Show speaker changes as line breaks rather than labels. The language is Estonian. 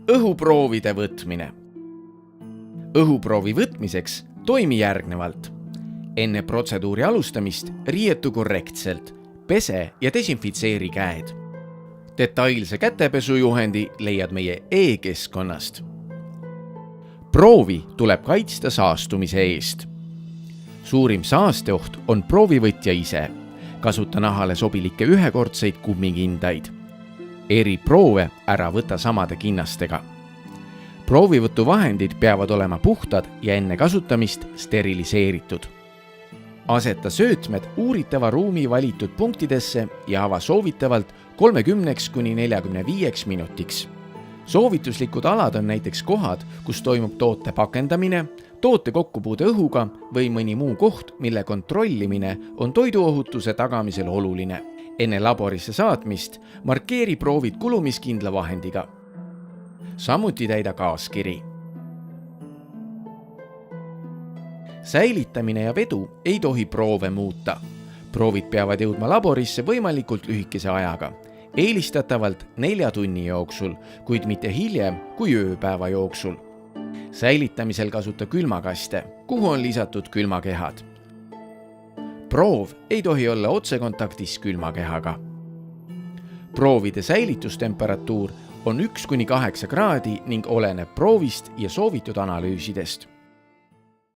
Õhuproovide võtmine. Õhuproovi võtmiseks toimi järgnevalt. Enne protseduuri alustamist riietu korrektselt, pese ja desinfitseeri käed. Detailse kätepesujuhendi leiad meie e-keskkonnast. Proovi tuleb kaitsta saastumise eest. Suurim saasteoht on proovivõtja ise. Kasuta nahale sobilikke ühekordseid kummikindaid. Eri proove ära võta samade kinnastega. Proovivõtuvahendid peavad olema puhtad ja enne kasutamist steriliseeritud. Aseta söötmed uuritava ruumi valitud punktidesse ja ava soovitavalt 30–45 minutiks. Soovituslikud alad on näiteks kohad, kus toimub toote pakendamine, toote kokkupuude õhuga või mõni muu koht, mille kontrollimine on toiduohutuse tagamisel oluline. Enne laborisse saatmist markeeri proovid kulumiskindla vahendiga. Samuti täida kaaskiri. Säilitamine ja vedu ei tohi proove muuta. Proovid peavad jõudma laborisse võimalikult lühikese ajaga, eelistatavalt 4 tunni jooksul, kuid mitte hiljem kui ööpäeva jooksul. Säilitamisel kasuta külmakaste, kuhu on lisatud külmakehad. Proov ei tohi olla otsekontaktis külmakehaga. Proovide säilitustemperatuur on 1–8 kraadi ning oleneb proovist ja soovitud analüüsidest.